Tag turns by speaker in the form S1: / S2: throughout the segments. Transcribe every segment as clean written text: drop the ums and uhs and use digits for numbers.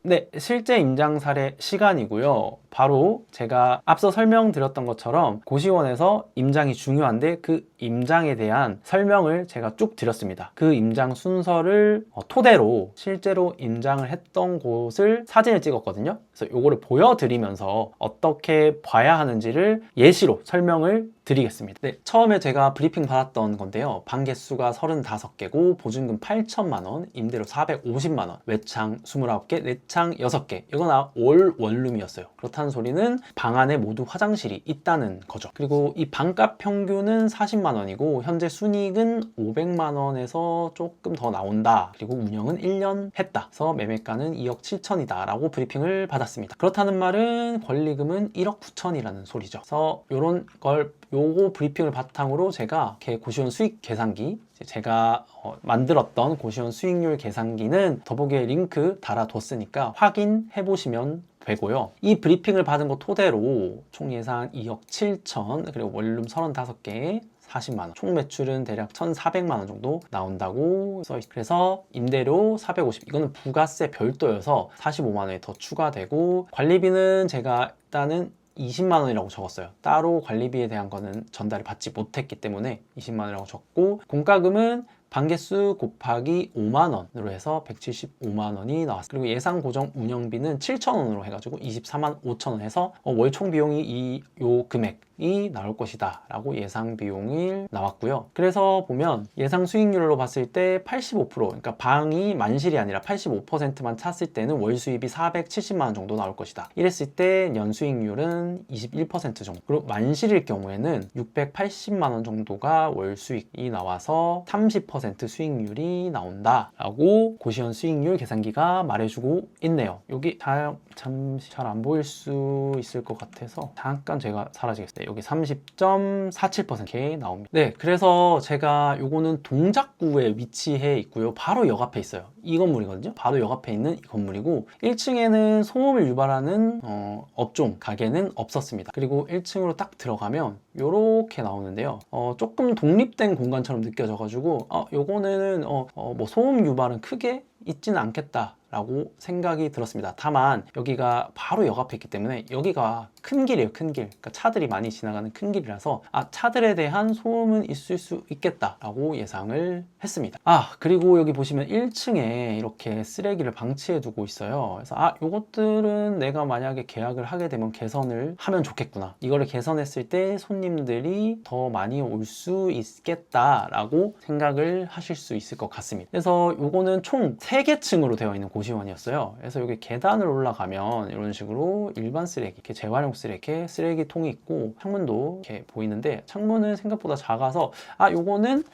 S1: 네, 실제 임장 사례 시간이고요. 바로 제가 앞서 설명드렸던 것처럼 고시원에서 임장이 중요한데 그 임장에 대한 설명을 제가 쭉 드렸습니다. 그 임장 순서를 토대로 실제로 임장을 했던 곳을 사진을 찍었거든요. 그래서 이거를 보여드리면서 어떻게 봐야 하는지를 예시로 설명을 드리겠습니다. 네, 처음에 제가 브리핑 받았던 건데요. 방 개수가 35개고 보증금 8천만 원, 임대료 450만 원, 외창 29개, 내창 6개. 이건 올 원룸이었어요. 그렇다는 소리는 방 안에 모두 화장실이 있다는 거죠. 그리고 이 방값 평균은 40만 원이고 현재 순이익은 500만 원에서 조금 더 나온다. 그리고 운영은 1년 했다. 그래서 매매가는 2억 7천이다 라고 브리핑을 받았습니다. 그렇다는 말은 권리금은 1억 9천이라는 소리죠. 그래서 요거 브리핑을 바탕으로 제가 고시원 수익 계산기, 제가 만들었던 고시원 수익률 계산기는 더보기에 링크 달아뒀으니까 확인해 보시면 되고요. 이 브리핑을 받은 거 토대로 총 예상 2억 7천, 그리고 원룸 35개 40만 원, 총 매출은 대략 1,400만 원 정도 나온다고 써있어요. 그래서 임대료 450, 이거는 부가세 별도여서 45만 원이 더 추가되고, 관리비는 제가 일단은 20만 원이라고 적었어요. 따로 관리비에 대한 거는 전달을 받지 못했기 때문에 20만 원이라고 적고, 공과금은 방개수 곱하기 5만 원으로 해서 175만 원이 나왔어요. 그리고 예상 고정 운영비는 7천 원으로 해가지고 24만 5천 원 해서 월 총 비용이 요 금액이 나올 것이다 라고 예상 비용이 나왔고요. 그래서 보면 예상 수익률로 봤을 때 85%, 그러니까 방이 만실이 아니라 85%만 찼을 때는 월 수입이 470만 원 정도 나올 것이다. 이랬을 때 연 수익률은 21% 정도. 그리고 만실일 경우에는 680만 원 정도가 월 수익이 나와서 30% 수익률이 나온다 라고 고시원 수익률 계산기가 말해주고 있네요. 여기 잠시 잘 안 보일 수 있을 것 같아서 잠깐 제가 사라지겠어요. 여기 30.47% 이렇게 나옵니다. 네, 그래서 제가 요거는 동작구에 위치해 있고요. 바로 역 앞에 있어요. 이 건물이거든요. 바로 역 앞에 있는 이 건물이고, 1층에는 소음을 유발하는 업종, 가게는 없었습니다. 그리고 1층으로 딱 들어가면 요렇게 나오는데요. 조금 독립된 공간처럼 느껴져가지고 요거는 뭐 소음 유발은 크게 있지는 않겠다 라고 생각이 들었습니다. 다만 여기가 바로 역 앞에 있기 때문에 여기가 큰 길이에요. 큰 길. 그러니까 차들이 많이 지나가는 큰 길이라서 차들에 대한 소음은 있을 수 있겠다 라고 예상을 했습니다. 그리고 여기 보시면 1층에 이렇게 쓰레기를 방치해 두고 있어요. 그래서 요것들은 내가 만약에 계약을 하게 되면 개선을 하면 좋겠구나, 이거를 개선했을 때 손님들이 더 많이 올 수 있겠다 라고 생각을 하실 수 있을 것 같습니다. 그래서 요거는 총 3개 층으로 되어 있는 고시원이었어요. 그래서 여기 계단을 올라가면 이런 식으로 일반 쓰레기, 이렇게 재활용 쓰레기통이 있고, 창문도 이렇게 보이는데 창문은 생각보다 작아서 요거는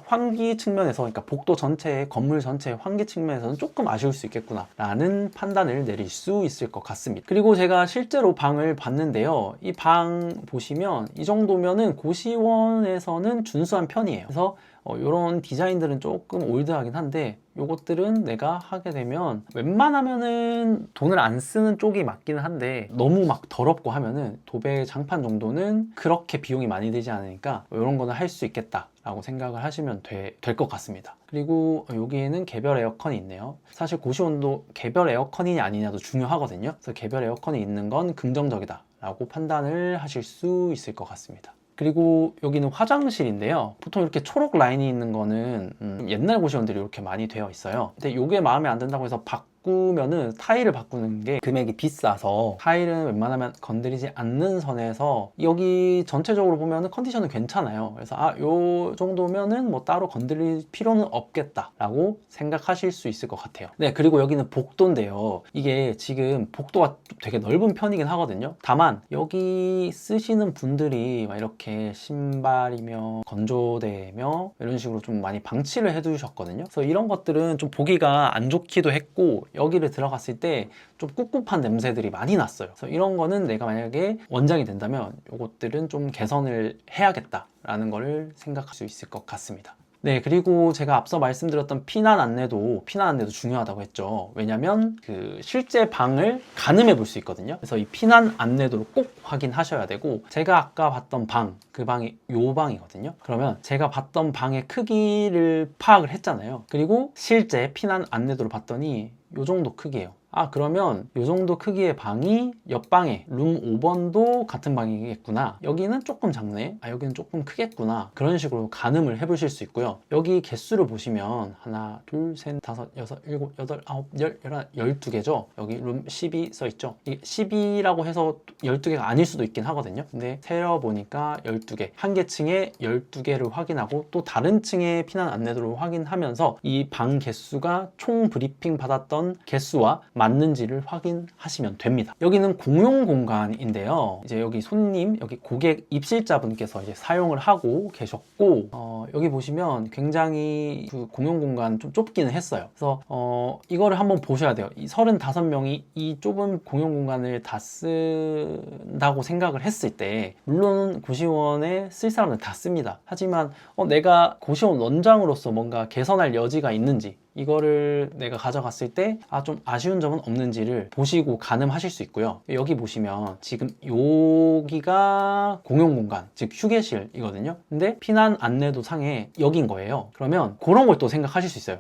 S1: 환기 측면에서, 그러니까 복도 전체의 건물 전체의 환기 측면에서는 조금 아쉬울 수 있겠구나 라는 판단을 내릴 수 있을 것 같습니다. 그리고 제가 실제로 방을 봤는데요. 이 방 보시면 이 정도면은 고시원에서는 준수한 편이에요. 그래서 이런 디자인들은 조금 올드하긴 한데, 요것들은 내가 하게 되면 웬만하면은 돈을 안 쓰는 쪽이 맞기는 한데, 너무 막 더럽고 하면은 도배 장판 정도는 그렇게 비용이 많이 들지 않으니까 이런 거는 할 수 있겠다 라고 생각을 하시면 될 것 같습니다. 그리고 여기에는 개별 에어컨이 있네요. 사실 고시원도 개별 에어컨이냐 아니냐도 중요하거든요. 그래서 개별 에어컨이 있는 건 긍정적이다 라고 판단을 하실 수 있을 것 같습니다. 그리고 여기는 화장실인데요. 보통 이렇게 초록 라인이 있는 거는 옛날 고시원들이 이렇게 많이 되어 있어요. 근데 이게 마음에 안 든다고 해서 바꾸면은 타일을 바꾸는 게 금액이 비싸서 타일은 웬만하면 건드리지 않는 선에서, 여기 전체적으로 보면은 컨디션은 괜찮아요. 그래서 요 정도면은 뭐 따로 건드릴 필요는 없겠다 라고 생각하실 수 있을 것 같아요. 네, 그리고 여기는 복도인데요. 이게 지금 복도가 되게 넓은 편이긴 하거든요. 다만 여기 쓰시는 분들이 막 이렇게 신발이며 건조대며 이런 식으로 좀 많이 방치를 해 두셨거든요. 그래서 이런 것들은 좀 보기가 안 좋기도 했고, 여기를 들어갔을 때 좀 꿉꿉한 냄새들이 많이 났어요. 그래서 이런 거는 내가 만약에 원장이 된다면 이것들은 좀 개선을 해야겠다 라는 거를 생각할 수 있을 것 같습니다. 네, 그리고 제가 앞서 말씀드렸던 피난 안내도 중요하다고 했죠. 왜냐면 실제 방을 가늠해 볼 수 있거든요. 그래서 이 피난 안내도를 꼭 확인하셔야 되고, 제가 아까 봤던 그 방이 요 방이거든요. 그러면 제가 봤던 방의 크기를 파악을 했잖아요. 그리고 실제 피난 안내도를 봤더니 요 정도 크기예요. 아, 그러면 이 정도 크기의 방이 옆방에 룸 5번도 같은 방이겠구나. 여기는 조금 작네. 아, 여기는 조금 크겠구나. 그런 식으로 가늠을 해보실 수 있고요. 여기 개수를 보시면 하나, 둘, 셋, 다섯, 여섯, 일곱, 여덟, 아홉, 열, 열하나, 12개죠. 여기 룸 12 써있죠. 이게 12라고 해서 12개가 아닐 수도 있긴 하거든요. 근데 세려보니까 12개. 한 개 층에 12개를 확인하고 또 다른 층의 피난 안내도를 확인하면서 이 방 개수가 총 브리핑 받았던 개수와 맞는지를 확인하시면 됩니다. 여기는 공용 공간인데요. 이제 여기 손님, 여기 고객 입실자분께서 이제 사용을 하고 계셨고, 여기 보시면 굉장히 그 공용 공간 좀 좁기는 했어요. 그래서 이거를 한번 보셔야 돼요. 이 35명이 이 좁은 공용 공간을 다 쓴다고 생각을 했을 때, 물론 고시원에 쓸 사람은 다 씁니다. 하지만 내가 고시원 원장으로서 뭔가 개선할 여지가 있는지, 이거를 내가 가져갔을 때 좀 아쉬운 점은 없는지를 보시고 가늠하실 수 있고요. 여기 보시면 지금 여기가 공용공간, 즉 휴게실이거든요. 근데 피난 안내도 상에 여긴 거예요. 그러면 그런 걸 또 생각하실 수 있어요.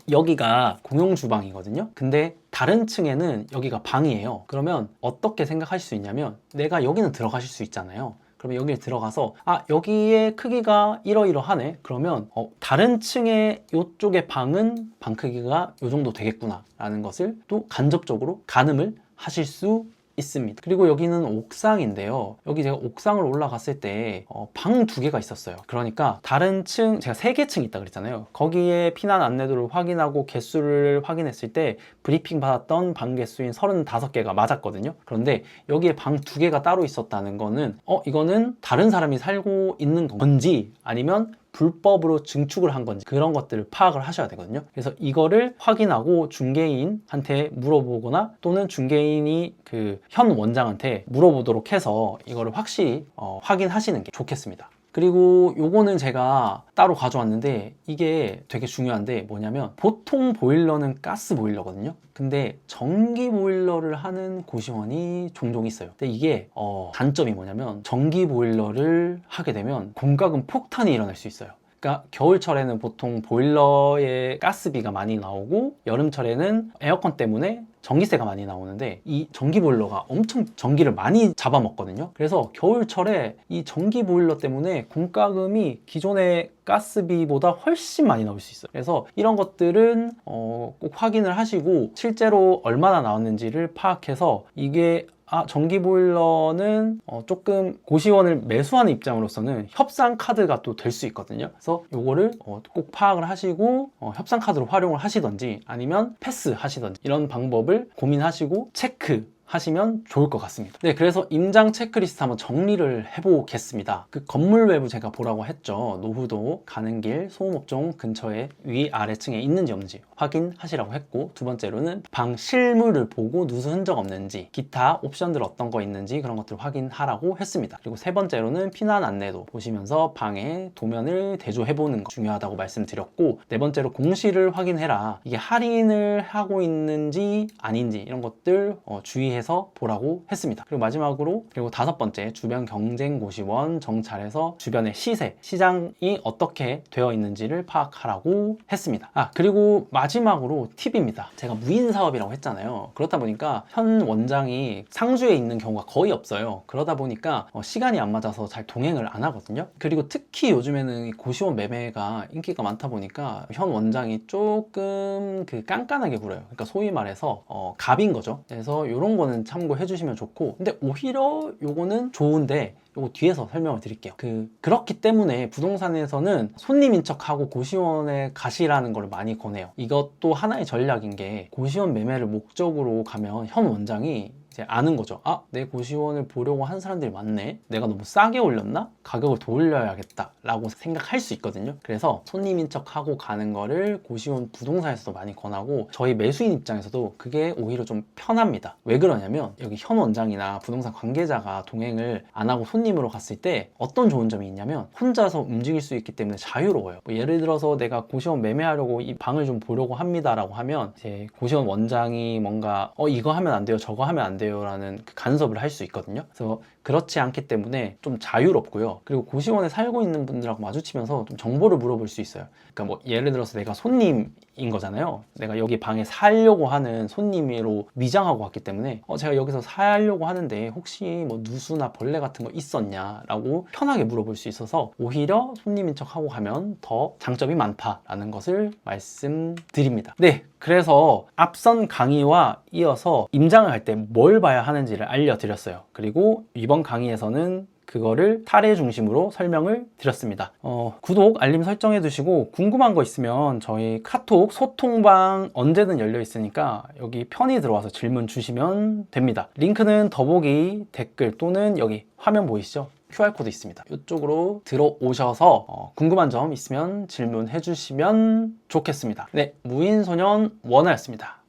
S1: 여기가 공용 주방이거든요. 근데 다른 층에는 여기가 방이에요. 그러면 어떻게 생각하실 수 있냐면, 내가 여기는 들어가실 수 있잖아요. 그러면 여기에 들어가서 여기의 크기가 이러이러하네. 그러면 다른 층의 이쪽의 방은 방 크기가 이 정도 되겠구나 라는 것을 또 간접적으로 가늠을 하실 수 있습니다. 그리고 여기는 옥상인데요. 여기 제가 옥상을 올라갔을 때 방 2개가 있었어요. 그러니까 다른 층, 제가 3개 층 있다 그랬잖아요. 거기에 피난 안내도를 확인하고 개수를 확인했을 때 브리핑 받았던 방 개수인 35개가 맞았거든요. 그런데 여기에 방 2개가 따로 있었다는 거는 이거는 다른 사람이 살고 있는 건지 아니면 불법으로 증축을 한 건지, 그런 것들을 파악을 하셔야 되거든요. 그래서 이거를 확인하고 중개인한테 물어보거나 또는 중개인이 그 현 원장한테 물어보도록 해서 이거를 확실히 확인하시는 게 좋겠습니다. 그리고 요거는 제가 따로 가져왔는데, 이게 되게 중요한데 뭐냐면, 보통 보일러는 가스 보일러거든요. 근데 전기 보일러를 하는 고시원이 종종 있어요. 근데 이게 단점이 뭐냐면, 전기 보일러를 하게 되면 공과금 폭탄이 일어날 수 있어요. 그러니까 겨울철에는 보통 보일러에 가스비가 많이 나오고, 여름철에는 에어컨 때문에 전기세가 많이 나오는데, 이 전기 보일러가 엄청 전기를 많이 잡아먹거든요. 그래서 겨울철에 이 전기 보일러 때문에 공과금이 기존의 가스비보다 훨씬 많이 나올 수 있어요. 그래서 이런 것들은 꼭 확인을 하시고 실제로 얼마나 나왔는지를 파악해서, 이게 전기 보일러는 조금 고시원을 매수하는 입장으로서는 협상 카드가 또 될 수 있거든요. 그래서 요거를 꼭 파악을 하시고 협상 카드로 활용을 하시던지 아니면 패스 하시던지, 이런 방법을 고민하시고 체크 하시면 좋을 것 같습니다. 네, 그래서 임장 체크리스트 한번 정리를 해보겠습니다. 그 건물 외부 제가 보라고 했죠. 노후도, 가는 길, 소음업종 근처에 위 아래층에 있는지 없는지 확인하시라고 했고, 두 번째로는 방 실물을 보고 누수 흔적 없는지, 기타 옵션들 어떤 거 있는지 그런 것들 확인하라고 했습니다. 그리고 세 번째로는 피난 안내도 보시면서 방의 도면을 대조해보는 거 중요하다고 말씀드렸고, 네 번째로 공시를 확인해라. 이게 할인을 하고 있는지 아닌지 이런 것들 주의해서 보라고 했습니다. 그리고 마지막으로, 그리고 다섯 번째, 주변 경쟁 고시원 정찰해서 주변의 시세, 시장이 어떻게 되어 있는지를 파악하라고 했습니다. 그리고 마지막으로 팁입니다. 제가 무인 사업이라고 했잖아요. 그렇다 보니까 현 원장이 상주에 있는 경우가 거의 없어요. 그러다 보니까 시간이 안 맞아서 잘 동행을 안 하거든요. 그리고 특히 요즘에는 고시원 매매가 인기가 많다 보니까 현 원장이 조금 깐깐하게 굴어요. 그러니까 소위 말해서 갑인 거죠. 그래서 이런 거는 참고해 주시면 좋고, 근데 오히려 요거는 좋은데 요거 뒤에서 설명을 드릴게요. 그렇기 때문에 부동산에서는 손님인 척하고 고시원에 가시라는 걸 많이 권해요. 이것도 하나의 전략인 게, 고시원 매매를 목적으로 가면 현 원장이 이제 아는 거죠. 내 고시원을 보려고 한 사람들이 많네. 내가 너무 싸게 올렸나? 가격을 더 올려야겠다 라고 생각할 수 있거든요. 그래서 손님인 척 하고 가는 거를 고시원 부동산에서도 많이 권하고, 저희 매수인 입장에서도 그게 오히려 좀 편합니다. 왜 그러냐면, 여기 현 원장이나 부동산 관계자가 동행을 안 하고 손님으로 갔을 때 어떤 좋은 점이 있냐면, 혼자서 움직일 수 있기 때문에 자유로워요. 예를 들어서 내가 고시원 매매하려고 이 방을 좀 보려고 합니다 라고 하면, 이제 고시원 원장이 뭔가 이거 하면 안 돼요, 저거 하면 안 돼요 돼요 라는 그 간섭을 할 수 있거든요. 그래서 그렇지 않기 때문에 좀 자유롭고요. 그리고 고시원에 살고 있는 분들하고 마주치면서 좀 정보를 물어볼 수 있어요. 그러니까 뭐 예를 들어서 내가 손님인 거잖아요. 내가 여기 방에 살려고 하는 손님으로 위장하고 왔기 때문에 제가 여기서 살려고 하는데 혹시 뭐 누수나 벌레 같은 거 있었냐 라고 편하게 물어볼 수 있어서 오히려 손님인 척 하고 가면 더 장점이 많다라는 것을 말씀드립니다. 네, 그래서 앞선 강의와 이어서 임장을 할 때 뭘 봐야 하는지를 알려드렸어요. 그리고 이번 강의에서는 그거를 사례 중심으로 설명을 드렸습니다. 구독, 알림 설정해 두시고 궁금한 거 있으면 저희 카톡 소통방 언제든 열려 있으니까 여기 편히 들어와서 질문 주시면 됩니다. 링크는 더보기 댓글 또는 여기 화면 보이시죠? QR코드 있습니다. 이쪽으로 들어오셔서 궁금한 점 있으면 질문해 주시면 좋겠습니다. 네, 무인소년 원아였습니다.